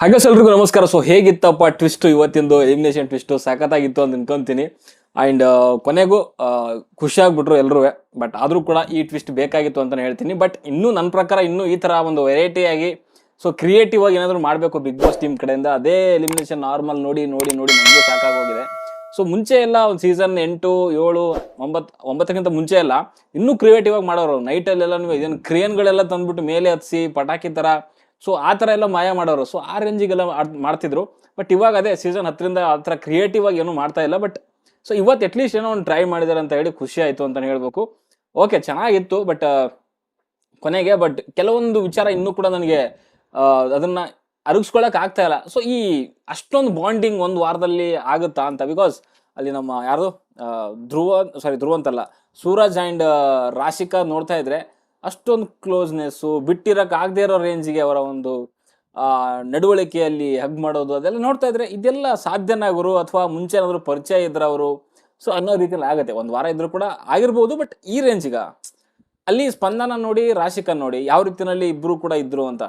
ಹಾಗೆ ಎಲ್ರಿಗೂ ನಮಸ್ಕಾರ. ಸೊ ಹೇಗಿತ್ತಪ್ಪ ಟ್ವಿಸ್ಟ್ ಇವತ್ತಿಂದು ಎಲಿಮಿನೇಷನ್ ಟ್ವಿಸ್ಟ್ ಸಖತ್ತಾಗಿತ್ತು ಅಂತ ಅನ್ಕೊಂತೀನಿ. ಅಂಡ್ ಕೊನೆಗೂ ಖುಷಿ ಆಗ್ಬಿಟ್ರು ಎಲ್ರೂ. ಬಟ್ ಆದ್ರೂ ಕೂಡ ಈ ಟ್ವಿಸ್ಟ್ ಬೇಕಾಗಿತ್ತು ಅಂತಾನೆ ಹೇಳ್ತೀನಿ. ಬಟ್ ಇನ್ನೂ ನನ್ನ ಪ್ರಕಾರ ಇನ್ನೂ ಈ ತರ ಒಂದು ವೆರೈಟಿ ಆಗಿ ಸೊ ಕ್ರಿಯೇಟಿವ್ ಆಗಿ ಏನಾದ್ರು ಮಾಡಬೇಕು ಬಿಗ್ ಬಾಸ್ ಟೀಮ್ ಕಡೆಯಿಂದ. ಅದೇ ಎಲಿಮಿನೇಷನ್ ನಾರ್ಮಲ್ ನೋಡಿ ನೋಡಿ ನೋಡಿ ನಮಗೂ ಸಾಕಾಗೋಗಿದೆ. ಸೊ ಮುಂಚೆ ಎಲ್ಲ ಒಂದು ಸೀಸನ್ 8, 7, 9 ಮುಂಚೆ ಎಲ್ಲ ಇನ್ನೂ ಕ್ರಿಯೇಟಿವ್ ಆಗಿ ಮಾಡೋರು. ನೈಟಲ್ಲೆಲ್ಲ ನೀವು ಇದೇನು ಕ್ರೇನ್ಗಳೆಲ್ಲ ತಂದ್ಬಿಟ್ಟು ಮೇಲೆ ಹತ್ಸಿ ಪಟಾಕಿ ತರ ಸೊ ಆ ಥರ ಎಲ್ಲ ಮಾಯ ಮಾಡೋರು. ಸೊ ಆ ರೇಂಜಿಗೆಲ್ಲ ಮಾಡ್ತಿದ್ರು. ಬಟ್ ಇವಾಗ ಅದೇ ಸೀಸನ್ 10ರಿಂದ ಆ ಥರ ಕ್ರಿಯೇಟಿವ್ ಆಗಿ ಏನೂ ಮಾಡ್ತಾ ಇಲ್ಲ. ಬಟ್ ಸೊ ಇವತ್ತು ಅಟ್ಲೀಸ್ಟ್ ಏನೋ ಒಂದು ಟ್ರೈ ಮಾಡಿದಾರೆ ಅಂತ ಹೇಳಿ ಖುಷಿ ಆಯಿತು ಅಂತಲೇ ಹೇಳ್ಬೇಕು. ಓಕೆ, ಚೆನ್ನಾಗಿತ್ತು. ಬಟ್ ಕೊನೆಗೆ ಕೆಲವೊಂದು ವಿಚಾರ ಇನ್ನೂ ಕೂಡ ನನಗೆ ಅದನ್ನ ಅರಗಿಸ್ಕೊಳಕ್ ಆಗ್ತಾ ಇಲ್ಲ. ಸೊ ಈ ಅಷ್ಟೊಂದು ಬಾಂಡಿಂಗ್ ಒಂದು ವಾರದಲ್ಲಿ ಆಗುತ್ತಾ ಅಂತ. ಬಿಕಾಸ್ ಅಲ್ಲಿ ನಮ್ಮ ಯಾರು ಧ್ರುವ ಅಂತಲ್ಲ, ಸೂರಜ್ ಆ್ಯಂಡ್ ರಾಶಿಕಾ ನೋಡ್ತಾ ಇದ್ರೆ ಅಷ್ಟೊಂದು ಕ್ಲೋಸ್ನೆಸ್ಸು, ಬಿಟ್ಟಿರಕ್ಕೆ ಆಗದೆ ಇರೋ ರೇಂಜಿಗೆ ಅವರ ಒಂದು ನಡವಳಿಕೆಯಲ್ಲಿ ಹಗ್ ಮಾಡೋದು ಅದೆಲ್ಲ ನೋಡ್ತಾ ಇದ್ರೆ ಇದೆಲ್ಲ ಸಾಧ್ಯನಾ ಗುರು, ಅಥವಾ ಮುಂಚೆ ಏನಾದ್ರು ಪರಿಚಯ ಇದ್ರ ಅವರು ಸೊ ಅನ್ನೋ ರೀತಿಯಲ್ಲಿ ಆಗುತ್ತೆ. ಒಂದು ವಾರ ಇದ್ರೂ ಕೂಡ ಆಗಿರ್ಬೋದು. ಬಟ್ ಈ ರೇಂಜಿಗ ಅಲ್ಲಿ ಸ್ಪಂದನ ನೋಡಿ, ರಾಶಿಕಾ ನೋಡಿ ಯಾವ ರೀತಿಯಲ್ಲಿ ಇಬ್ರು ಕೂಡ ಇದ್ರು ಅಂತ.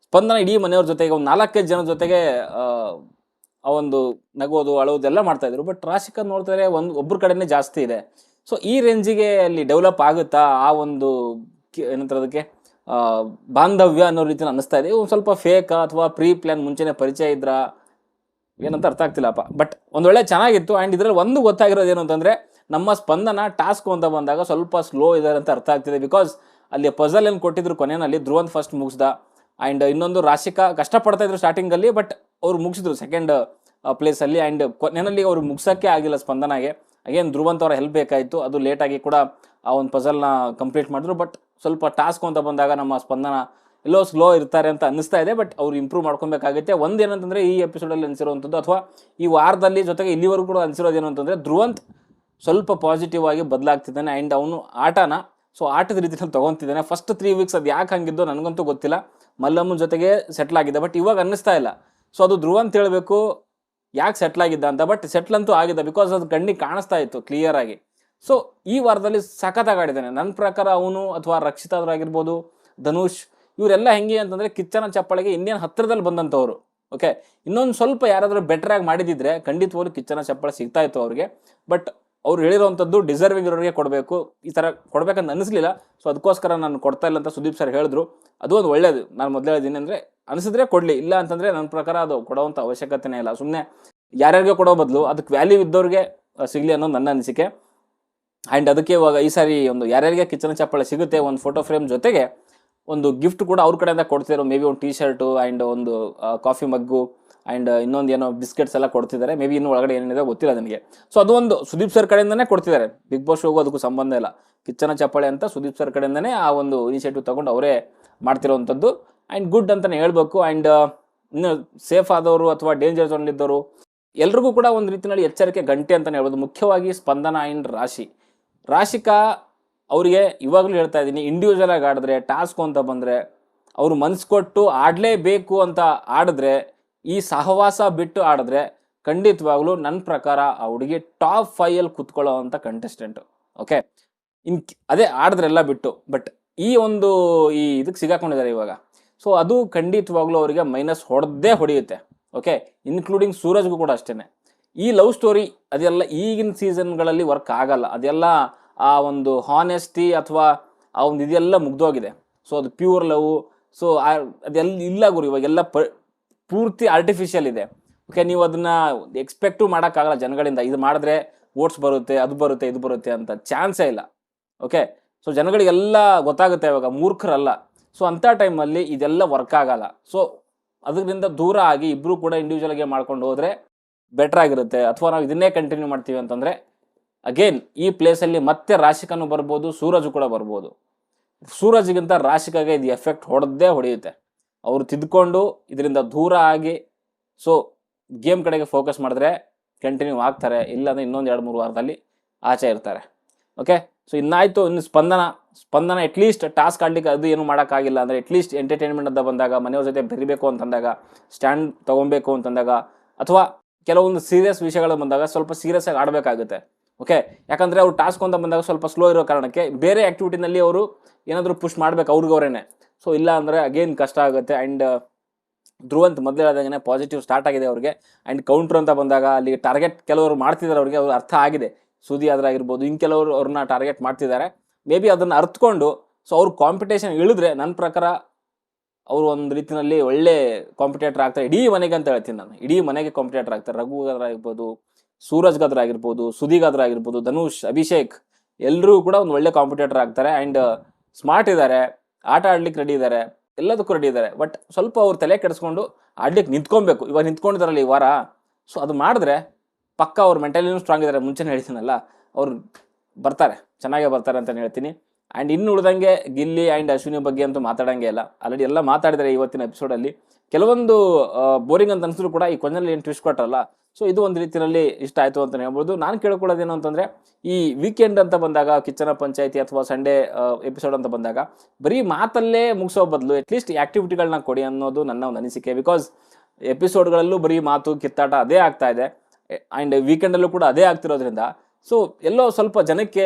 ಸ್ಪಂದನ ಇಡೀ ಮನೆಯವ್ರ ಜೊತೆಗೆ ಒಂದು 4-5 ಜನ ಜೊತೆಗೆ ಆ ಒಂದು ನಗೋದು ಅಳೋದು ಎಲ್ಲ ಮಾಡ್ತಾ ಇದ್ರು. ಬಟ್ ರಾಶಿಕಾ ನೋಡ್ತಾ ಇದ್ರೆ ಒಬ್ಬರ ಕಡೆನೇ ಜಾಸ್ತಿ ಇದೆ. ಸೊ ಈ ರೇಂಜಿಗೆ ಅಲ್ಲಿ ಡೆವಲಪ್ ಆಗುತ್ತಾ ಆ ಒಂದು ಏನಂತಾರೆ ಅದಕ್ಕೆ ಬಾಂಧವ್ಯ ಅನ್ನೋ ರೀತಿಯಲ್ಲಿ ಅನ್ನಿಸ್ತಾ ಇದೆ. ಒಂದು ಸ್ವಲ್ಪ ಫೇಕ್ ಅಥವಾ ಪ್ರೀ ಪ್ಲಾನ್, ಮುಂಚೆನೆ ಪರಿಚಯ ಇದ್ರ ಏನಂತ ಅರ್ಥ ಆಗ್ತಿಲ್ಲಪ್ಪ. ಬಟ್ ಒಂದು ಒಳ್ಳೆ ಚೆನ್ನಾಗಿತ್ತು. ಆ್ಯಂಡ್ ಇದರಲ್ಲಿ ಒಂದು ಗೊತ್ತಾಗಿರೋದು ಏನು ಅಂತಂದರೆ, ನಮ್ಮ ಸ್ಪಂದನ ಟಾಸ್ಕ್ ಅಂತ ಬಂದಾಗ ಸ್ವಲ್ಪ ಸ್ಲೋ ಇದ್ದಾರೆ ಅಂತ ಅರ್ಥ ಆಗ್ತಿದೆ. ಬಿಕಾಸ್ ಅಲ್ಲಿ ಪಜಲ್ ಏನು ಕೊಟ್ಟಿದ್ರು ಕೊನೆಯಲ್ಲಿ ಧ್ರುವಂತ್ ಫಸ್ಟ್ ಮುಗಿಸ್ದ. ಆ್ಯಂಡ್ ಇನ್ನೊಂದು ರಾಶಿಕಾ ಕಷ್ಟಪಡ್ತಾ ಇದ್ರು ಸ್ಟಾರ್ಟಿಂಗಲ್ಲಿ. ಬಟ್ ಅವ್ರು ಮುಗಿಸಿದ್ರು ಸೆಕೆಂಡ್ ಪ್ಲೇಸಲ್ಲಿ. ಆ್ಯಂಡ್ ಕೊನೆಯಲ್ಲಿ ಅವ್ರು ಮುಗ್ಸೋಕ್ಕೆ ಆಗಿಲ್ಲ ಸ್ಪಂದನಾಗೆ. ಅಗೇನ್ ಧ್ರುವಂತ್ ಅವರ ಹೆಲ್ಪ್ ಬೇಕಾಯಿತು. ಅದು ಲೇಟಾಗಿ ಕೂಡ ಆ ಒಂದು ಪಜಲ್ನ ಕಂಪ್ಲೀಟ್ ಮಾಡಿದ್ರು. ಬಟ್ ಸ್ವಲ್ಪ ಟಾಸ್ಕ್ ಅಂತ ಬಂದಾಗ ನಮ್ಮ ಸ್ಪಂದನ ಎಲ್ಲೋ ಸ್ಲೋ ಇರ್ತಾರೆ ಅಂತ ಅನ್ನಿಸ್ತಾ ಇದೆ. ಬಟ್ ಅವ್ರು ಇಂಪ್ರೂವ್ ಮಾಡ್ಕೊಬೇಕಾಗುತ್ತೆ. ಒಂದೇನಂತಂದರೆ ಈ ಎಪಿಸೋಡಲ್ಲಿ ಅನಿಸಿರುವಂಥದ್ದು, ಅಥವಾ ಈ ವಾರದಲ್ಲಿ ಜೊತೆಗೆ ಇಲ್ಲಿವರೆಗೂ ಕೂಡ ಅನಿಸಿರೋದೇನು ಅಂತಂದರೆ, ಧ್ರುವಂತ್ ಸ್ವಲ್ಪ ಪಾಸಿಟಿವ್ ಆಗಿ ಬದಲಾಗ್ತಿದ್ದಾನೆ. ಆ್ಯಂಡ್ ಅವನು ಆಟದ ರೀತಿಯಲ್ಲಿ ತೊಗೊತಿದ್ದಾನೆ. ಫಸ್ಟ್ 3 ವೀಕ್ಸ್ ಅದು ಯಾಕೆ ಹಂಗಿದ್ದೋ ನನಗಂತೂ ಗೊತ್ತಿಲ್ಲ. ಮಲ್ಲಮ್ಮನ ಜೊತೆಗೆ ಸೆಟ್ಲ್ ಆಗಿದೆ. ಬಟ್ ಇವಾಗ ಅನ್ನಿಸ್ತಾ ಇಲ್ಲ. ಸೊ ಅದು ಧ್ರುವಂತ್ ಹೇಳಬೇಕು ಯಾಕೆ ಸೆಟ್ಲ್ ಆಗಿದ್ದ ಅಂತ. ಬಟ್ ಸೆಟ್ಲ್ ಅಂತೂ ಆಗಿದ್ದ, ಬಿಕಾಸ್ ಅದು ಕಣ್ಣಿಗೆ ಕಾಣಿಸ್ತಾ ಇತ್ತು ಕ್ಲಿಯರ್ ಆಗಿ. ಸೊ ಈ ವಾರದಲ್ಲಿ ಸಖತ್ತಾಗಿ ಆಡಿದ್ದಾನೆ ನನ್ನ ಪ್ರಕಾರ. ಅವನು ಅಥವಾ ರಕ್ಷಿತಾದ್ರಾಗಿರ್ಬೋದು, ಧನುಷ್, ಇವರೆಲ್ಲ ಹೆಂಗೆ ಅಂತಂದರೆ ಕಿಚ್ಚನ ಚಪ್ಪಳಿಗೆ ಇನ್ನೇನು ಹತ್ತಿರದಲ್ಲಿ ಬಂದಂಥವ್ರು. ಓಕೆ, ಇನ್ನೊಂದು ಸ್ವಲ್ಪ ಯಾರಾದರೂ ಬೆಟರಾಗಿ ಮಾಡಿದಿದ್ರೆ ಖಂಡಿತವಾಗ್ಲೂ ಕಿಚ್ಚನ ಚಪ್ಪಳ ಸಿಗ್ತಾ ಇತ್ತು ಅವ್ರಿಗೆ. ಬಟ್ ಅವ್ರು ಹೇಳಿರೋವಂಥದ್ದು ಡಿಸರ್ವಿಂಗ್ ಇರೋರಿಗೆ ಕೊಡಬೇಕು, ಈ ಥರ ಕೊಡಬೇಕಂತ ಅನಿಸ್ಲಿಲ್ಲ. ಸೊ ಅದಕ್ಕೋಸ್ಕರ ನಾನು ಕೊಡ್ತಾ ಇಲ್ಲ ಅಂತ ಸುದೀಪ್ ಸರ್ ಹೇಳಿದ್ರು. ಅದು ಒಂದು ಒಳ್ಳೇದು. ನಾನು ಮೊದಲೇ ಹೇಳಿದ್ದೀನಿ ಅಂದರೆ ಅನಿಸಿದ್ರೆ ಕೊಡಲಿ, ಇಲ್ಲ ಅಂತಂದರೆ ನನ್ನ ಪ್ರಕಾರ ಅದು ಕೊಡೋವಂಥ ಅವಶ್ಯಕತೆನೇ ಇಲ್ಲ. ಸುಮ್ಮನೆ ಯಾರ್ಯಾರಿಗೆ ಕೊಡೋ ಬದಲು ಅದಕ್ಕೆ ವ್ಯಾಲ್ಯೂ ಇದ್ದವ್ರಿಗೆ ಸಿಗಲಿ ಅನ್ನೋದು ನನ್ನ ಅನಿಸಿಕೆ. ಆ್ಯಂಡ್ ಅದಕ್ಕೆ ಇವಾಗ ಈ ಸಾರಿ ಒಂದು ಯಾರ್ಯಾರಿಗೆ ಕಿಚ್ಚನ ಚಪ್ಪಳ ಸಿಗುತ್ತೆ, ಒಂದು ಫೋಟೋ ಫ್ರೇಮ್ ಜೊತೆಗೆ ಒಂದು ಗಿಫ್ಟ್ ಕೂಡ ಅವ್ರ ಕಡೆಯಿಂದ ಕೊಡ್ತಿದ್ದಾರೆ. ಮೇ ಬಿ ಒಂದು ಟೀ ಶರ್ಟು ಆ್ಯಂಡ್ ಒಂದು ಕಾಫಿ ಮಗ್ಗು ಆ್ಯಂಡ್ ಇನ್ನೊಂದು ಏನೋ ಬಿಸ್ಕೆಟ್ಸ್ ಎಲ್ಲ ಕೊಡ್ತಿದ್ದಾರೆ. ಮೇ ಬಿ ಇನ್ನೂ ಒಳಗಡೆ ಏನಿದೆ ಗೊತ್ತಿಲ್ಲ ನನಗೆ. ಸೊ ಅದು ಒಂದು ಸುದೀಪ್ ಸರ್ ಕಡೆಯಿಂದನೇ ಕೊಡ್ತಿದ್ದಾರೆ. ಬಿಗ್ ಬಾಸ್ ಶೋಗೂ ಅದಕ್ಕೂ ಸಂಬಂಧ ಇಲ್ಲ. ಕಿಚ್ಚನ ಚಪ್ಪಾಳೆ ಅಂತ ಸುದೀಪ್ ಸರ್ ಕಡೆಯಿಂದನೇ ಆ ಒಂದು ಇನಿಷಿಯೇಟಿವ್ ತೊಗೊಂಡು ಅವರೇ ಮಾಡ್ತಿರೋವಂಥದ್ದು. ಆ್ಯಂಡ್ ಗುಡ್ ಅಂತಲೇ ಹೇಳ್ಬೇಕು. ಆ್ಯಂಡ್ ಇನ್ನು ಸೇಫ್ ಆದವರು ಅಥವಾ ಡೇಂಜರ್ ಝೋನಲ್ಲಿದ್ದವರು ಎಲ್ರಿಗೂ ಕೂಡ ಒಂದು ರೀತಿಯಲ್ಲಿ ಎಚ್ಚರಿಕೆ ಗಂಟೆ ಅಂತಲೇ ಹೇಳ್ಬೋದು. ಮುಖ್ಯವಾಗಿ ಸ್ಪಂದನ ಆ್ಯಂಡ್ ರಾಶಿಕಾ ಅವರಿಗೆ ಇವಾಗಲೂ ಹೇಳ್ತಾ ಇದ್ದೀನಿ, ಇಂಡಿವಿಜುವಲ್ ಆಗಿ ಆಡಿದ್ರೆ, ಟಾಸ್ಕ್ ಅಂತ ಬಂದರೆ ಅವರು ಮನಸ್ಸು ಕೊಟ್ಟು ಆಡಲೇಬೇಕು ಅಂತ ಆಡಿದ್ರೆ, ಈ ಸಹವಾಸ ಬಿಟ್ಟು ಆಡಿದ್ರೆ ಖಂಡಿತವಾಗ್ಲೂ ನನ್ನ ಪ್ರಕಾರ ಆ ಹುಡುಗಿ ಟಾಪ್ 5 ಕುತ್ಕೊಳ್ಳೋ ಅಂಥ ಕಂಟೆಸ್ಟೆಂಟು. ಓಕೆ, ಅದೇ ಆಡಿದ್ರೆಲ್ಲ ಬಿಟ್ಟು. ಬಟ್ ಈ ಇದಕ್ಕೆ ಸಿಗಾಕೊಂಡಿದ್ದಾರೆ ಇವಾಗ. ಸೊ ಅದು ಖಂಡಿತವಾಗ್ಲೂ ಅವರಿಗೆ ಮೈನಸ್ ಹೊಡೆಯುತ್ತೆ. ಓಕೆ, ಇನ್ಕ್ಲೂಡಿಂಗ್ ಸೂರಜ್ಗೂ ಕೂಡ ಅಷ್ಟೇ. ಈ ಲವ್ ಸ್ಟೋರಿ ಅದೆಲ್ಲ ಈಗಿನ ಸೀಸನ್ಗಳಲ್ಲಿ ವರ್ಕ್ ಆಗಲ್ಲ. ಅದೆಲ್ಲ ಆ ಒಂದು ಹಾನೆಸ್ಟಿ ಅಥವಾ ಆ ಒಂದು ಇದೆಲ್ಲ ಮುಗ್ದೋಗಿದೆ. ಸೊ ಅದು ಪ್ಯೂರ್ ಲವ್. ಸೊ ಅದೆಲ್ಲ ಇಲ್ಲ ಗುರು. ಇವಾಗೆಲ್ಲ ಪೂರ್ತಿ ಆರ್ಟಿಫಿಷಿಯಲ್ ಇದೆ. ಓಕೆ, ನೀವು ಅದನ್ನ ಎಕ್ಸ್ಪೆಕ್ಟು ಮಾಡೋಕ್ಕಾಗಲ್ಲ ಜನಗಳಿಂದ. ಇದು ಮಾಡಿದ್ರೆ ವೋಟ್ಸ್ ಬರುತ್ತೆ, ಅದು ಬರುತ್ತೆ, ಇದು ಬರುತ್ತೆ ಅಂತ ಚಾನ್ಸೇ ಇಲ್ಲ. ಓಕೆ, ಸೊ ಜನಗಳಿಗೆಲ್ಲ ಗೊತ್ತಾಗುತ್ತೆ ಇವಾಗ, ಮೂರ್ಖರಲ್ಲ. ಸೊ ಅಂಥ ಟೈಮಲ್ಲಿ ಇದೆಲ್ಲ ವರ್ಕ್ ಆಗಲ್ಲ. ಸೊ ಅದರಿಂದ ದೂರ ಆಗಿ ಇಬ್ಬರು ಕೂಡ ಇಂಡಿವಿಜುವಲ್ಗೆ ಮಾಡ್ಕೊಂಡು ಹೋದರೆ ಬೆಟರ್ ಆಗಿರುತ್ತೆ. ಅಥವಾ ನಾವು ಇದನ್ನೇ ಕಂಟಿನ್ಯೂ ಮಾಡ್ತೀವಿ ಅಂತಂದರೆ ಅಗೇನ್ ಈ ಪ್ಲೇಸಲ್ಲಿ ಮತ್ತೆ ರಾಶಿಕಾನು ಬರ್ಬೋದು, ಸೂರಜ್ ಕೂಡ ಬರ್ಬೋದು. ಸೂರಜ್ಗಿಂತ ರಾಶಿಕಾಗೆ ಇದು ಎಫೆಕ್ಟ್ ಹೊಡೆಯುತ್ತೆ. ಅವರು ತಿದ್ಕೊಂಡು ಇದರಿಂದ ದೂರ ಆಗಿ ಸೊ ಗೇಮ್ ಕಡೆಗೆ ಫೋಕಸ್ ಮಾಡಿದ್ರೆ ಕಂಟಿನ್ಯೂ ಆಗ್ತಾರೆ. ಇಲ್ಲಾಂದರೆ ಇನ್ನೊಂದು 2-3 ವಾರದಲ್ಲಿ ಆಚೆ ಇರ್ತಾರೆ. ಓಕೆ, ಸೊ ಇನ್ನಾಯಿತು. ಇನ್ನು ಸ್ಪಂದನ ಅಟ್ಲೀಸ್ಟ್ ಟಾಸ್ಕ್ ಆಡ್ಲಿಕ್ಕೆ ಅದು ಏನು ಮಾಡೋಕ್ಕಾಗಿಲ್ಲ ಅಂದರೆ ಅಟ್ಲೀಸ್ಟ್ ಎಂಟರ್ಟೈನ್ಮೆಂಟ್ ಅಂತ ಬಂದಾಗ, ಮನೆಯವ್ರ ಜೊತೆ ಬೆರಿಬೇಕು ಅಂತಂದಾಗ, ಸ್ಟ್ಯಾಂಡ್ ತೊಗೊಬೇಕು ಅಂತಂದಾಗ, ಅಥವಾ ಕೆಲವೊಂದು ಸೀರಿಯಸ್ ವಿಷಯಗಳು ಬಂದಾಗ ಸ್ವಲ್ಪ ಸೀರಿಯಸ್ ಆಗಿ ಆಡಬೇಕಾಗುತ್ತೆ. ಓಕೆ, ಯಾಕಂದರೆ ಅವ್ರು ಟಾಸ್ಕ್ ಅಂತ ಬಂದಾಗ ಸ್ವಲ್ಪ ಸ್ಲೋ ಇರೋ ಕಾರಣಕ್ಕೆ ಬೇರೆ ಆ್ಯಕ್ಟಿವಿಟಿನಲ್ಲಿ ಅವರು ಏನಾದರೂ ಪುಷ್ ಮಾಡಬೇಕು ಅವ್ರಿಗವ್ರೇನೆ. ಸೊ ಇಲ್ಲ ಅಂದರೆ ಅಗೇನ್ ಕಷ್ಟ ಆಗುತ್ತೆ. ಆ್ಯಂಡ್ ಧ್ರುವಂತ್ ಮೊದಲು ಹೇಳಿದಾಗೆ ಪಾಸಿಟಿವ್ ಸ್ಟಾರ್ಟ್ ಆಗಿದೆ ಅವ್ರಿಗೆ. ಆ್ಯಂಡ್ ಕೌಂಟ್ರ್ ಅಂತ ಬಂದಾಗ ಅಲ್ಲಿ ಟಾರ್ಗೆಟ್ ಕೆಲವರು ಮಾಡ್ತಿದ್ದಾರೆ, ಅವ್ರಿಗೆ ಅವ್ರು ಅರ್ಥ ಆಗಿದೆ. ಸುದಿ ಆದ್ರಾಗಿರ್ಬೋದು, ಇನ್ನು ಕೆಲವರು ಅವ್ರನ್ನ ಟಾರ್ಗೆಟ್ ಮಾಡ್ತಿದ್ದಾರೆ. ಮೇ ಬಿ ಅದನ್ನು ಅರ್ಥಕೊಂಡು ಸೊ ಅವ್ರು ಕಾಂಪಿಟೇಷನ್ ಇಳಿದ್ರೆ ನನ್ನ ಪ್ರಕಾರ ಅವರು ಒಂದು ರೀತಿಯಲ್ಲಿ ಒಳ್ಳೆ ಕಾಂಪಿಟೇಟರ್ ಆಗ್ತಾರೆ ಇಡೀ ಮನೆಗೆ ಅಂತ ಹೇಳ್ತೀನಿ ನಾನು. ಇಡೀ ಮನೆಗೆ ಕಾಂಪಿಟೇಟರ್ ಆಗ್ತಾರೆ. ರಘುಗಾದ್ರಾಗಿರ್ಬೋದು, ಸೂರಜ್ಗಾದ್ರಾಗಿರ್ಬೋದು, ಸುದಿಗಾದ್ರಾಗಿರ್ಬೋದು, ಧನುಷ್, ಅಭಿಷೇಕ್ ಎಲ್ಲರೂ ಕೂಡ ಒಂದು ಒಳ್ಳೆ ಕಾಂಪಿಟೇಟರ್ ಆಗ್ತಾರೆ. ಆ್ಯಂಡ್ ಸ್ಮಾರ್ಟ್ ಇದ್ದಾರೆ, ಆಟ ಆಡ್ಲಿಕ್ಕೆ ರೆಡಿ ಇದ್ದಾರೆ, ಎಲ್ಲದಕ್ಕೂ ರೆಡಿ ಇದ್ದಾರೆ. ಬಟ್ ಸ್ವಲ್ಪ ಅವ್ರು ತಲೆ ಕೆಡಿಸ್ಕೊಂಡು ಆಡ್ಲಿಕ್ಕೆ ನಿಂತ್ಕೊಬೇಕು. ಇವಾಗ ನಿಂತ್ಕೊಂಡಿದಾರಲ್ಲ ಈ ವಾರ, ಸೊ ಅದು ಮಾಡಿದ್ರೆ ಪಕ್ಕ ಅವ್ರು ಮೆಂಟಲಿನೂ ಸ್ಟ್ರಾಂಗ್ ಇದ್ದಾರೆ. ಮುಂಚೆನೇ ಹೇಳ್ತೀನಲ್ಲ, ಅವ್ರು ಬರ್ತಾರೆ, ಚೆನ್ನಾಗೇ ಬರ್ತಾರೆ ಅಂತಲೇ ಹೇಳ್ತೀನಿ. ಆ್ಯಂಡ್ ಇನ್ನು ಉಳಿದಂಗೆ ಗಿಲ್ಲಿ ಆ್ಯಂಡ್ ಅಶ್ವಿನಿ ಬಗ್ಗೆ ಅಂತೂ ಮಾತಾಡೋಂಗೆ ಇಲ್ಲ. ಆಲ್ರೆಡಿ ಎಲ್ಲ ಮಾತಾಡಿದರೆ ಇವತ್ತಿನ ಎಪಿಸೋಡಲ್ಲಿ. ಕೆಲವೊಂದು ಬೋರಿಂಗ್ ಅಂತ ಅನಿಸಿದ್ರು ಕೂಡ ಈ ಕೊನೆಯಲ್ಲಿ ಏನು ಟ್ವಿಸ್ಟ್ ಕೊಟ್ಟರಲ್ಲ, ಸೊ ಇದು ಒಂದು ರೀತಿಯಲ್ಲಿ ಇಷ್ಟ ಆಯಿತು ಅಂತಲೇ ಹೇಳ್ಬೋದು. ನಾನು ಕೇಳ್ಕೊಳ್ಳೋದೇನು ಅಂತಂದರೆ, ಈ ವೀಕೆಂಡ್ ಅಂತ ಬಂದಾಗ, ಕಿಚ್ಚನ ಪಂಚಾಯಿತಿ ಅಥವಾ ಸಂಡೇ ಎಪಿಸೋಡ್ ಅಂತ ಬಂದಾಗ ಬರೀ ಮಾತಲ್ಲೇ ಮುಗಿಸೋ ಬದಲು ಅಟ್ಲೀಸ್ಟ್ ಆ್ಯಕ್ಟಿವಿಟಿಗಳನ್ನ ಕೊಡಿ ಅನ್ನೋದು ನನ್ನ ಒಂದು ಅನಿಸಿಕೆ. ಬಿಕಾಸ್ ಎಪಿಸೋಡ್ಗಳಲ್ಲೂ ಬರೀ ಮಾತು ಕಿತ್ತಾಟ ಅದೇ ಆಗ್ತಾ ಇದೆ. ಆ್ಯಂಡ್ ವೀಕೆಂಡಲ್ಲೂ ಕೂಡ ಅದೇ ಆಗ್ತಿರೋದ್ರಿಂದ ಸೊ ಎಲ್ಲೋ ಸ್ವಲ್ಪ ಜನಕ್ಕೆ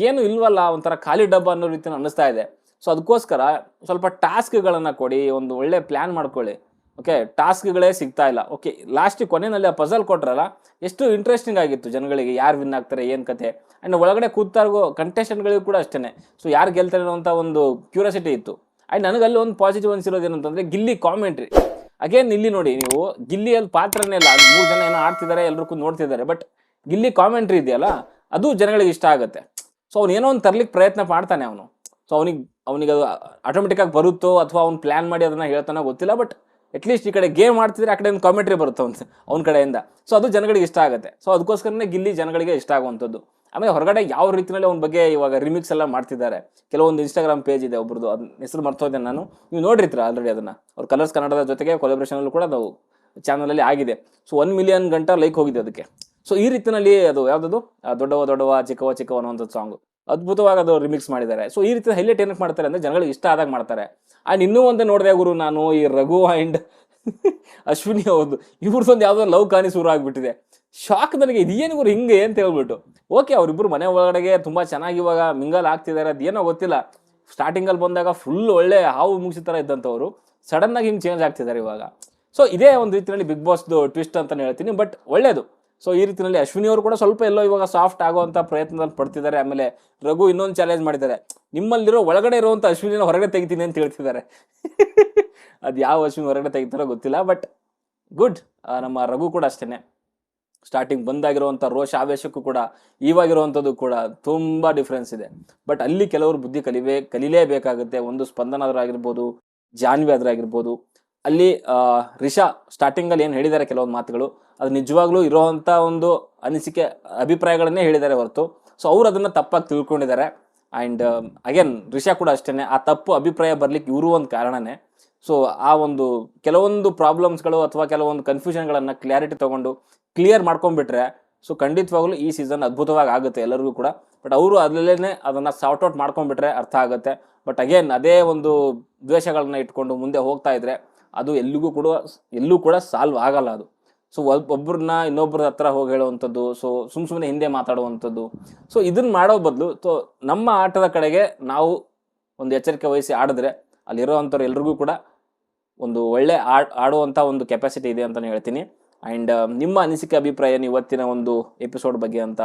ಏನು ಇಲ್ವಲ್ಲ, ಒಂಥರ ಖಾಲಿ ಡಬ್ಬ ಅನ್ನೋ ರೀತಿ ಅನ್ನಿಸ್ತಾ ಇದೆ. ಸೊ ಅದಕ್ಕೋಸ್ಕರ ಸ್ವಲ್ಪ ಟಾಸ್ಕ್ಗಳನ್ನು ಕೊಡಿ, ಒಂದು ಒಳ್ಳೆ ಪ್ಲ್ಯಾನ್ ಮಾಡ್ಕೊಳ್ಳಿ. ಓಕೆ, ಟಾಸ್ಕ್ಗಳೇ ಸಿಗ್ತಾ ಇಲ್ಲ. ಓಕೆ, ಲಾಸ್ಟಿಗೆ ಕೊನೆಯಲ್ಲಿ ಆ ಪಜಲ್ ಕೊಟ್ರಲ್ಲ, ಎಷ್ಟು ಇಂಟ್ರೆಸ್ಟಿಂಗ್ ಆಗಿತ್ತು ಜನಗಳಿಗೆ, ಯಾರು ವಿನ್ ಆಗ್ತಾರೆ, ಏನು ಕತೆ. ಆ್ಯಂಡ್ ಒಳಗಡೆ ಕೂತಾರ್ಗೋ ಕಂಟೆಸ್ಟೆಂಟ್ಗಳಿಗೂ ಕೂಡ ಅಷ್ಟೇ. ಸೊ ಯಾರು ಗೆಲ್ತಾರೆ ಅನ್ನೋಂಥ ಒಂದು ಕ್ಯೂರಿಯಾಸಿಟಿ ಇತ್ತು. ಆ್ಯಂಡ್ ನನಗಲ್ಲಿ ಒಂದು ಪಾಸಿಟಿವ್ ಅನಿಸಿರೋದು ಏನಂತಂದರೆ, ಗಿಲ್ಲಿ ಕಾಮೆಂಟ್ರಿ. ಅಗೇನ್ ಇಲ್ಲಿ ನೋಡಿ ನೀವು, ಗಿಲ್ಲಿಯಲ್ಲಿ ಪಾತ್ರನೇ ಇಲ್ಲ, 3 ಜನ ಏನೋ ಆಡ್ತಿದ್ದಾರೆ, ಎಲ್ಲರೂ ಕೂತ್ ನೋಡ್ತಿದ್ದಾರೆ. ಬಟ್ ಗಿಲ್ಲಿ ಕಾಮೆಂಟ್ರಿ ಇದೆಯಲ್ಲ, ಅದು ಜನಗಳಿಗೆ ಇಷ್ಟ ಆಗುತ್ತೆ. ಸೊ ಅವ್ನು ಏನೋ ಒಂದು ತರ್ಲಿಕ್ಕೆ ಪ್ರಯತ್ನ ಮಾಡ್ತಾನೆ ಅವನು. ಸೊ ಅವನಿಗೆ ಅದು ಆಟೋಮೆಟಿಕ್ಕಾಗಿ ಬರುತ್ತೋ ಅಥವಾ ಅವ್ನು ಪ್ಲ್ಯಾನ್ ಮಾಡಿ ಅದನ್ನು ಹೇಳ್ತಾನೋ ಗೊತ್ತಿಲ್ಲ. ಬಟ್ ಅಟ್ಲೀಸ್ಟ್ ಈ ಕಡೆ ಗೇಮ್ ಮಾಡ್ತಿದ್ರೆ ಆ ಕಡೆಯಿಂದ ಕಾಮೆಂಟ್ರಿ ಬರುತ್ತೆ ಅವ್ನ ಕಡೆಯಿಂದ. ಸೊ ಅದು ಜನಗಳಿಗೆ ಇಷ್ಟ ಆಗುತ್ತೆ. ಸೊ ಅದಕ್ಕೋಸ್ಕರನೇ ಗಿಲ್ಲಿ ಜನಗಳಿಗೆ ಇಷ್ಟ ಆಗುವಂಥದ್ದು. ಆಮೇಲೆ ಹೊರಗಡೆ ಯಾವ ರೀತಿಯಲ್ಲಿ ಅವ್ನ ಬಗ್ಗೆ ಇವಾಗ ರಿಮಿಕ್ಸ್ ಎಲ್ಲ ಮಾಡ್ತಿದ್ದಾರೆ. ಕೆಲವೊಂದು ಇನ್ಸ್ಟಾಗ್ರಾಮ್ ಪೇಜ್ ಇದೆ ಒಬ್ರದ್ದು, ಅದನ್ನ ಹೆಸರು ಮರ್ತೋದೆ ನಾನು, ನೀವು ನೋಡಿರ್ತೀರ ಆಲ್ರೆಡಿ ಅದನ್ನು. ಅವ್ರು ಕಲರ್ಸ್ ಕನ್ನಡದ ಜೊತೆಗೆ ಕೊಲಾಬ್ರೇಷನಲ್ಲೂ ಕೂಡ ಅದು ಚಾನಲಲ್ಲಿ ಆಗಿದೆ. ಸೊ 1 ಮಿಲಿಯನ್ ಗಂಟ ಲೈಕ್ ಹೋಗಿದೆ ಅದಕ್ಕೆ. ಸೊ ಈ ರೀತಿಯಲ್ಲಿ ಅದು ಯಾವುದದು ದೊಡ್ಡವ ಚಿಕ್ಕವ ಅನ್ನೋಂಥದ್ದು ಸಾಂಗು ಅದ್ಭುತವಾಗಿ ಅದು ರಿಮಿಕ್ಸ್ ಮಾಡಿದ್ದಾರೆ. ಸೊ ಈ ರೀತಿ ಹೈಲೈಟ್ ಏನಕ್ಕೆ ಮಾಡ್ತಾರೆ ಅಂದರೆ, ಜನಗಳಿಗೆ ಇಷ್ಟ ಆದಾಗ ಮಾಡ್ತಾರೆ. ಆ್ಯಂಡ್ ಇನ್ನೂ ಒಂದೇ ನೋಡಿದೆ ಗುರು ನಾನು, ಈ ರಘು ಆ್ಯಂಡ್ ಅಶ್ವಿನಿ ಅವ್ರದ್ದು ಇವ್ರದ್ದೊಂದು ಯಾವುದೋ ಲವ್ ಕಾಣಿ ಶುರು ಆಗಿಬಿಟ್ಟಿದೆ. ಶಾಕ್ ನನಗೆ, ಇದೇನು ಗುರು ಹಿಂಗೆ ಅಂತ ಹೇಳ್ಬಿಟ್ಟು. ಓಕೆ, ಅವರಿಬ್ಬರು ಮನೆ ಒಳಗಡೆಗೆ ತುಂಬ ಚೆನ್ನಾಗಿ ಇವಾಗ ಮಿಂಗಲ್ ಆಗ್ತಿದ್ದಾರೆ, ಅದೇನೋ ಗೊತ್ತಿಲ್ಲ. ಸ್ಟಾರ್ಟಿಂಗಲ್ಲಿ ಬಂದಾಗ ಫುಲ್ ಒಳ್ಳೆ ಹಾವು ಮುಗಿಸಿ ಥರ ಇದ್ದಂಥವ್ರು ಸಡನ್ನಾಗಿ ಹಿಂಗೆ ಚೇಂಜ್ ಆಗ್ತಿದ್ದಾರೆ ಇವಾಗ. ಸೊ ಇದೇ ಒಂದು ರೀತಿಯಲ್ಲಿ ಬಿಗ್ ಬಾಸ್ದು ಟ್ವಿಸ್ಟ್ ಅಂತಲೇ ಹೇಳ್ತೀನಿ. ಬಟ್ ಒಳ್ಳೇದು. ಸೊ ಈ ರೀತಿಯಲ್ಲಿ ಅಶ್ವಿನಿ ಅವರು ಕೂಡ ಸ್ವಲ್ಪ ಎಲ್ಲೋ ಇವಾಗ ಸಾಫ್ಟ್ ಆಗೋವಂಥ ಪ್ರಯತ್ನದಲ್ಲಿ ಪಡ್ತಿದ್ದಾರೆ. ಆಮೇಲೆ ರಘು ಇನ್ನೊಂದು ಚಾಲೆಂಜ್ ಮಾಡಿದ್ದಾರೆ, ನಿಮ್ಮಲ್ಲಿರೋ ಒಳಗಡೆ ಇರುವಂಥ ಅಶ್ವಿನಿನ ಹೊರಗಡೆ ತೆಗಿತೀನಿ ಅಂತ ಹೇಳ್ತಿದ್ದಾರೆ. ಅದು ಯಾವ ಅಶ್ವಿನಿ ಹೊರಗಡೆ ತೆಗಿತಾರೋ ಗೊತ್ತಿಲ್ಲ. But good. ನಮ್ಮ ರಘು ಕೂಡ ಅಷ್ಟೇ, ಸ್ಟಾರ್ಟಿಂಗ್ ಬಂದಾಗಿರುವಂಥ ರೋಷ ಆವೇಶಕ್ಕೂ ಕೂಡ ಇವಾಗಿರುವಂಥದ್ದು ಕೂಡ ತುಂಬ ಡಿಫ್ರೆನ್ಸ್ ಇದೆ. ಬಟ್ ಅಲ್ಲಿ ಕೆಲವರು ಬುದ್ಧಿ ಕಲಿಲೇಬೇಕಾಗುತ್ತೆ. ಒಂದು ಸ್ಪಂದನ ಆದ್ರಾಗಿರ್ಬೋದು, ಜಾನ್ವಿ ಆದ್ರಾಗಿರ್ಬೋದು. ಅಲ್ಲಿ ರಿಷಾ ಸ್ಟಾರ್ಟಿಂಗಲ್ಲಿ ಏನು ಹೇಳಿದ್ದಾರೆ ಕೆಲವೊಂದು ಮಾತುಗಳು, ಅದು ನಿಜವಾಗ್ಲೂ ಇರೋವಂಥ ಒಂದು ಅನಿಸಿಕೆ ಅಭಿಪ್ರಾಯಗಳನ್ನೇ ಹೇಳಿದ್ದಾರೆ ಹೊರತು ಸೊ ಅವ್ರು ಅದನ್ನು ತಪ್ಪಾಗಿ ತಿಳ್ಕೊಂಡಿದ್ದಾರೆ. ಆ್ಯಂಡ್ ಅಗೇನ್ ರಿಷಾ ಕೂಡ ಅಷ್ಟೇ, ಆ ತಪ್ಪು ಅಭಿಪ್ರಾಯ ಬರಲಿಕ್ಕೆ ಇವರು ಒಂದು ಕಾರಣನೇ. ಸೊ ಆ ಒಂದು ಕೆಲವೊಂದು ಪ್ರಾಬ್ಲಮ್ಸ್ಗಳು ಅಥವಾ ಕೆಲವೊಂದು ಕನ್ಫ್ಯೂಷನ್ಗಳನ್ನು ಕ್ಲಾರಿಟಿ ತೊಗೊಂಡು ಕ್ಲಿಯರ್ ಮಾಡ್ಕೊಂಡ್ಬಿಟ್ರೆ ಸೊ ಖಂಡಿತವಾಗ್ಲೂ ಈ ಸೀಸನ್ ಅದ್ಭುತವಾಗಿ ಆಗುತ್ತೆ ಎಲ್ಲರಿಗೂ ಕೂಡ. ಬಟ್ ಅವರು ಅದರಲ್ಲೇ ಅದನ್ನು ಸಾರ್ಟ್ ಔಟ್ ಮಾಡ್ಕೊಂಡ್ಬಿಟ್ರೆ ಅರ್ಥ ಆಗುತ್ತೆ. ಬಟ್ ಅಗೇನ್ ಅದೇ ಒಂದು ದ್ವೇಷಗಳನ್ನ ಇಟ್ಕೊಂಡು ಮುಂದೆ ಹೋಗ್ತಾ ಇದ್ರೆ ಅದು ಎಲ್ಲೂ ಕೂಡ ಸಾಲ್ವ್ ಆಗಲ್ಲ ಅದು. ಸೊ ಒಬ್ಬರನ್ನ ಇನ್ನೊಬ್ಬರ ಹತ್ರ ಹೋಗಿ ಹೇಳುವಂಥದ್ದು, ಸೊ ಸುಮ್ಮನೆ ಹಿಂದೆ ಮಾತಾಡುವಂಥದ್ದು. ಸೊ ಇದನ್ನು ಮಾಡೋ ಬದಲು ಸೊ ನಮ್ಮ ಆಟದ ಕಡೆಗೆ ನಾವು ಒಂದು ಎಚ್ಚರಿಕೆ ವಹಿಸಿ ಆಡಿದ್ರೆ ಅಲ್ಲಿರೋವಂಥವ್ರು ಎಲ್ರಿಗೂ ಕೂಡ ಒಂದು ಒಳ್ಳೆ ಆಡುವಂಥ ಒಂದು ಕೆಪಾಸಿಟಿ ಇದೆ ಅಂತಲೇ ಹೇಳ್ತೀನಿ. ಆ್ಯಂಡ್ ನಿಮ್ಮ ಅನಿಸಿಕೆ ಅಭಿಪ್ರಾಯ ಇವತ್ತಿನ ಒಂದು ಎಪಿಸೋಡ್ ಬಗ್ಗೆ ಅಂತ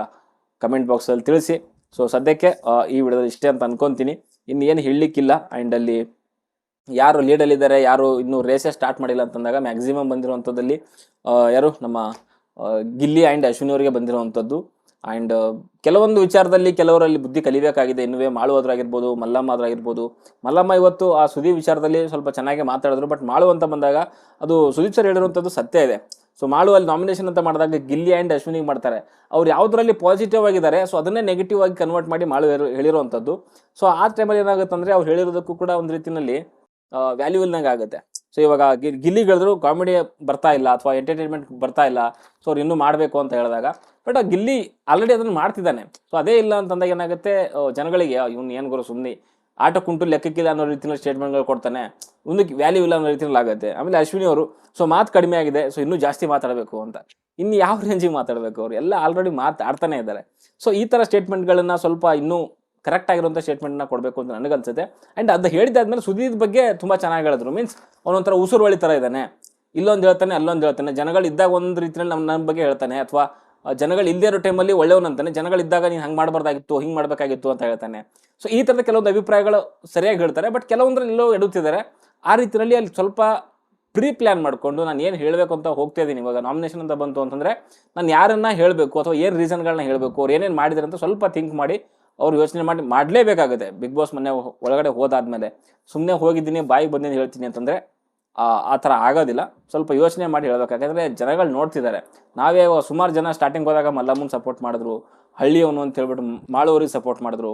ಕಮೆಂಟ್ ಬಾಕ್ಸಲ್ಲಿ ತಿಳಿಸಿ. ಸೊ ಸದ್ಯಕ್ಕೆ ಈ ವಿಡಿಯೋದಲ್ಲಿ ಇಷ್ಟೇ ಅಂತ ಅನ್ಕೊತೀನಿ. ಇನ್ನು ಏನು ಹೇಳಲಿಕ್ಕಿಲ್ಲ. ಆ್ಯಂಡ್ ಅಲ್ಲಿ ಯಾರು ಲೀಡಲ್ಲಿದ್ದಾರೆ, ಯಾರು ಇನ್ನೂ ರೇಸೇ ಸ್ಟಾರ್ಟ್ ಮಾಡಿಲ್ಲ ಅಂತಂದಾಗ ಮ್ಯಾಕ್ಸಿಮಮ್ ಬಂದಿರುವಂಥದ್ದಲ್ಲಿ ಯಾರು ನಮ್ಮ ಗಿಲ್ಲಿ ಆ್ಯಂಡ್ ಅಶ್ವಿನಿ ಅವರಿಗೆ ಬಂದಿರುವಂಥದ್ದು. ಆ್ಯಂಡ್ ಕೆಲವೊಂದು ವಿಚಾರದಲ್ಲಿ ಕೆಲವರಲ್ಲಿ ಬುದ್ಧಿ ಕಲಿಬೇಕಾಗಿದೆ. ಇನ್ನುವೇ ಮಾಳು ಆದ್ರಾಗಿರ್ಬೋದು, ಮಲ್ಲಮ್ಮ ಆದ್ರಾಗಿರ್ಬೋದು. ಮಲ್ಲಮ್ಮ ಇವತ್ತು ಆ ಸುದೀಪ್ ವಿಚಾರದಲ್ಲಿ ಸ್ವಲ್ಪ ಚೆನ್ನಾಗಿ ಮಾತಾಡಿದ್ರು. ಬಟ್ ಮಾಳು ಅಂತ ಬಂದಾಗ ಅದು ಸುದೀಪ್ ಸರ್ ಹೇಳಿರುವಂಥದ್ದು ಸತ್ಯ ಇದೆ. ಸೊ ಮಾಳು ಅಲ್ಲಿ ನಾಮಿನೇಷನ್ ಅಂತ ಮಾಡಿದಾಗ ಗಿಲ್ಲಿ ಆ್ಯಂಡ್ ಅಶ್ವಿನಿಗೆ ಮಾಡ್ತಾರೆ. ಅವ್ರು ಯಾವುದರಲ್ಲಿ ಪಾಸಿಟಿವ್ ಆಗಿದ್ದಾರೆ ಸೊ ಅದನ್ನೇ ನೆಗೆಟಿವ್ ಆಗಿ ಕನ್ವರ್ಟ್ ಮಾಡಿ ಮಾಳು ಹೇಳಿರುವಂಥದ್ದು. ಸೊ ಆ ಟೈಮಲ್ಲಿ ಏನಾಗುತ್ತೆ ಅಂದರೆ ಅವ್ರು ಹೇಳಿರೋದಕ್ಕೂ ಕೂಡ ಒಂದು ರೀತಿಯಲ್ಲಿ ವ್ಯಾಲ್ಯೂ ಇಲ್ದಂಗೆ ಆಗುತ್ತೆ. ಸೊ ಇವಾಗ ಗಿಲ್ಲಿಗಳಿದ್ರು ಕಾಮಿಡಿ ಬರ್ತಾ ಇಲ್ಲ ಅಥವಾ ಎಂಟರ್ಟೈನ್ಮೆಂಟ್ ಬರ್ತಾ ಇಲ್ಲ, ಸೊ ಅವ್ರು ಇನ್ನೂ ಮಾಡಬೇಕು ಅಂತ ಹೇಳಿದಾಗ ಬಟ್ ಆ ಗಿಲ್ಲಿ ಆಲ್ರೆಡಿ ಅದನ್ನು ಮಾಡ್ತಿದ್ದಾನೆ. ಸೊ ಅದೇ ಇಲ್ಲ ಅಂತಂದಾಗ ಏನಾಗುತ್ತೆ, ಜನಗಳಿಗೆ ಇವ್ನು ಏನು ಗುರು ಸುಮ್ಮನೆ ಆಟ ಕುಂಟು ಲೆಕ್ಕಕ್ಕಿಲ್ಲ ಅನ್ನೋ ರೀತಿಯಲ್ಲಿ ಸ್ಟೇಟ್ಮೆಂಟ್ಗಳು ಕೊಡ್ತಾನೆ, ಮುಂದಕ್ಕೆ ವ್ಯಾಲ್ಯೂ ಇಲ್ಲ ಅನ್ನೋ ರೀತಿಯಲ್ಲಿ ಆಗುತ್ತೆ. ಆಮೇಲೆ ಅಶ್ವಿನಿ ಅವರು ಸೊ ಮಾತು ಕಡಿಮೆ ಆಗಿದೆ, ಸೊ ಇನ್ನೂ ಜಾಸ್ತಿ ಮಾತಾಡಬೇಕು ಅಂತ. ಇನ್ನು ಯಾವ ರೇಂಜಿಗೆ ಮಾತಾಡಬೇಕು, ಅವರು ಎಲ್ಲ ಆಲ್ರೆಡಿ ಮಾತಾಡ್ತಾನೆ ಇದ್ದಾರೆ. ಸೊ ಈ ಥರ ಸ್ಟೇಟ್ಮೆಂಟ್ಗಳನ್ನು ಸ್ವಲ್ಪ ಇನ್ನೂ ಕರೆಕ್ಟ್ ಆಗಿರುವಂಥ ಸ್ಟೇಟ್ಮೆಂಟ್ನ ಕೊಡಬೇಕು ಅಂತ ನನಗನ್ಸುತ್ತೆ. ಆ್ಯಂಡ್ ಅದು ಹೇಳಿದಾದ್ಮೇಲೆ ಸುದೀಪ್ ಬಗ್ಗೆ ತುಂಬ ಚೆನ್ನಾಗಿ ಹೇಳಿದ್ರು. ಮೀನ್ಸ್ ಅವನೊಂಥರ ಉಸುರು ಹೊಳಿ ಥರ ಇದ್ದಾನೆ. ಇಲ್ಲೊಂದು ಹೇಳ್ತಾನೆ ಅಲ್ಲೊಂದು ಹೇಳ್ತಾನೆ, ಜನಗಳಿದ್ದಾಗ ಒಂದು ರೀತಿಯಲ್ಲಿ ನಮ್ಮ ಬಗ್ಗೆ ಹೇಳ್ತಾನೆ, ಅಥವಾ ಜನಗಳು ಇಲ್ಲದೇ ಇರೋ ಟೈಮಲ್ಲಿ ಒಳ್ಳೆಯವನಂತಾನೆ, ಜನಗಳಿದ್ದಾಗ ನೀನು ಹಂಗೆ ಮಾಡಬಾರ್ದಾಗಿತ್ತು, ಹಿಂಗೆ ಮಾಡಬೇಕಾಗಿತ್ತು ಅಂತ ಹೇಳ್ತಾನೆ. ಸೊ ಈ ಥರದ ಕೆಲವೊಂದು ಅಭಿಪ್ರಾಯಗಳು ಸರಿಯಾಗಿ ಹೇಳ್ತಾರೆ, ಬಟ್ ಕೆಲವೊಂದ್ರಲ್ಲಿ ಎಲ್ಲೋ ಎಡುತ್ತಿದ್ದಾರೆ. ಆ ರೀತಿಯಲ್ಲಿ ಅಲ್ಲಿ ಸ್ವಲ್ಪ ಪ್ರೀ ಪ್ಲ್ಯಾನ್ ಮಾಡಿಕೊಂಡು ನಾನು ಏನು ಹೇಳಬೇಕು ಅಂತ ಹೋಗ್ತಾ ಇದ್ದೀನಿ. ಇವಾಗ ನಾಮಿನೇಷನ್ ಅಂತ ಬಂತು ಅಂತಂದರೆ ನಾನು ಯಾರನ್ನು ಹೇಳಬೇಕು ಅಥವಾ ಏನು ರೀಸನ್ಗಳನ್ನ ಹೇಳಬೇಕು, ಅವ್ರು ಏನೇನು ಮಾಡಿದ್ದಾರೆ ಅಂತ ಸ್ವಲ್ಪ ಥಿಂಕ್ ಮಾಡಿ ಅವ್ರು ಯೋಚನೆ ಮಾಡಲೇಬೇಕಾಗುತ್ತೆ. ಬಿಗ್ ಬಾಸ್ ಮೊನ್ನೆ ಒಳಗಡೆ ಹೋದಾದ್ಮೇಲೆ ಸುಮ್ಮನೆ ಹೋಗಿದ್ದೀನಿ ಬಾಯಿಗೆ ಬಂದಿದ್ದು ಹೇಳ್ತೀನಿ ಅಂತಂದರೆ ಆ ಥರ ಆಗೋದಿಲ್ಲ. ಸ್ವಲ್ಪ ಯೋಚನೆ ಮಾಡಿ ಹೇಳಬೇಕು. ಯಾಕಂದರೆ ಜನಗಳು ನೋಡ್ತಿದ್ದಾರೆ. ನಾವೇ ಸುಮಾರು ಜನ ಸ್ಟಾರ್ಟಿಂಗ್ ಹೋದಾಗ ಮಲ್ಲಮ್ಮನ ಸಪೋರ್ಟ್ ಮಾಡಿದ್ರು, ಹಳ್ಳಿಯವನು ಅಂತ ಹೇಳ್ಬಿಟ್ಟು ಮಾಳುವರಿಗೆ ಸಪೋರ್ಟ್ ಮಾಡಿದ್ರು.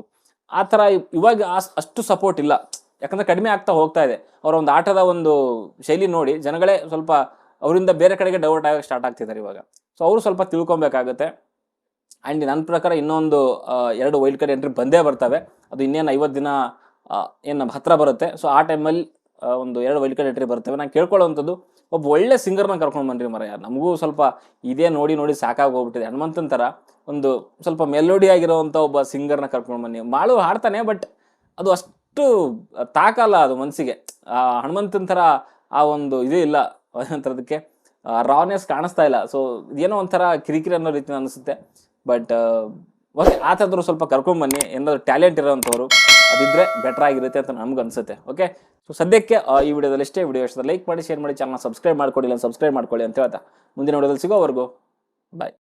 ಆ ಥರ ಇವಾಗ ಅಷ್ಟು ಸಪೋರ್ಟ್ ಇಲ್ಲ, ಯಾಕಂದರೆ ಕಡಿಮೆ ಆಗ್ತಾ ಹೋಗ್ತಾ ಇದೆ. ಅವರ ಒಂದು ಆಟದ ಒಂದು ಶೈಲಿ ನೋಡಿ ಜನಗಳೇ ಸ್ವಲ್ಪ ಅವರಿಂದ ಬೇರೆ ಕಡೆಗೆ ಡೈವರ್ಟ್ ಆಗೋಕ್ಕೆ ಸ್ಟಾರ್ಟ್ ಆಗ್ತಿದ್ದಾರೆ ಇವಾಗ. ಸೊ ಅವರು ಸ್ವಲ್ಪ ತಿಳ್ಕೊಬೇಕಾಗುತ್ತೆ. ಆ್ಯಂಡ್ ನನ್ನ ಪ್ರಕಾರ ಇನ್ನೊಂದು 2 ವೈಲ್ಡ್ ಕಾರ್ಡ್ ಎಂಟ್ರಿ ಬಂದೇ ಬರ್ತವೆ. ಅದು ಇನ್ನೇನು 50 ದಿನ ಏನು ಹತ್ತಿರ ಬರುತ್ತೆ. ಸೊ ಆ ಟೈಮಲ್ಲಿ ಒಂದು 2 ವೈಲ್ಡ್ ಕಾರ್ಡ್ ಎಂಟ್ರಿ ಬರ್ತವೆ. ನಾನು ಕೇಳ್ಕೊಳ್ಳೋವಂಥದ್ದು, ಒಬ್ಬ ಒಳ್ಳೆ ಸಿಂಗರ್ನ ಕರ್ಕೊಂಡು ಬನ್ನಿರಿ ಮರ. ನಮಗೂ ಸ್ವಲ್ಪ ಇದೇ ನೋಡಿ ಸಾಕಾಗಿ ಹೋಗ್ಬಿಟ್ಟಿದೆ. ಹನುಮಂತನ ಥರ ಒಂದು ಸ್ವಲ್ಪ ಮೆಲೋಡಿ ಆಗಿರೋವಂಥ ಒಬ್ಬ ಸಿಂಗರ್ನ ಕರ್ಕೊಂಡು ಬನ್ನಿ. ಮಾಳು ಹಾಡ್ತಾನೆ, ಬಟ್ ಅದು ಅಷ್ಟು ತಾಕಲ್ಲ ಅದು ಮನಸ್ಸಿಗೆ. ಹನುಮಂತನ ಥರ ಆ ಒಂದು ಇದು ಇಲ್ಲ, ಏನಂತರದಕ್ಕೆ ರಾನೆಸ್ ಕಾಣಿಸ್ತಾ ಇಲ್ಲ. ಸೊ ಏನೋ ಒಂಥರ ಕಿರಿಕಿರಿ ಅನ್ನೋ ರೀತಿ ಅನಿಸುತ್ತೆ. ಬಟ್ ಓಕೆ, ಆ ಥರದ್ರು ಸ್ವಲ್ಪ ಕರ್ಕೊಂಬನ್ನಿ. ಏನಾದರೂ ಟ್ಯಾಲೆಂಟ್ ಇರೋವಂಥವ್ರು ಅದಿದ್ದರೆ ಬೆಟರ್ ಆಗಿರುತ್ತೆ ಅಂತ ನಮ್ಗೆ ಅನಿಸುತ್ತೆ. ಓಕೆ, ಸೊ ಸದ್ಯಕ್ಕೆ ಈ ವಿಡಿಯೋದಲ್ಲಿ ಇಷ್ಟೇ. ವಿಡಿಯೋ ಇಷ್ಟ ಲೈಕ್ ಮಾಡಿ, ಶೇರ್ ಮಾಡಿ, ಚಾನಲ್ ಸಬ್ಸ್ಕ್ರೈಬ್ ಮಾಡ್ಕೊಳ್ಳಿ ಅಂತ ಹೇಳ್ತಾ ಮುಂದಿನ ವಿಡಿಯೋದಲ್ಲಿ ಸಿಗೋವರೆಗೂ ಬಾಯ್.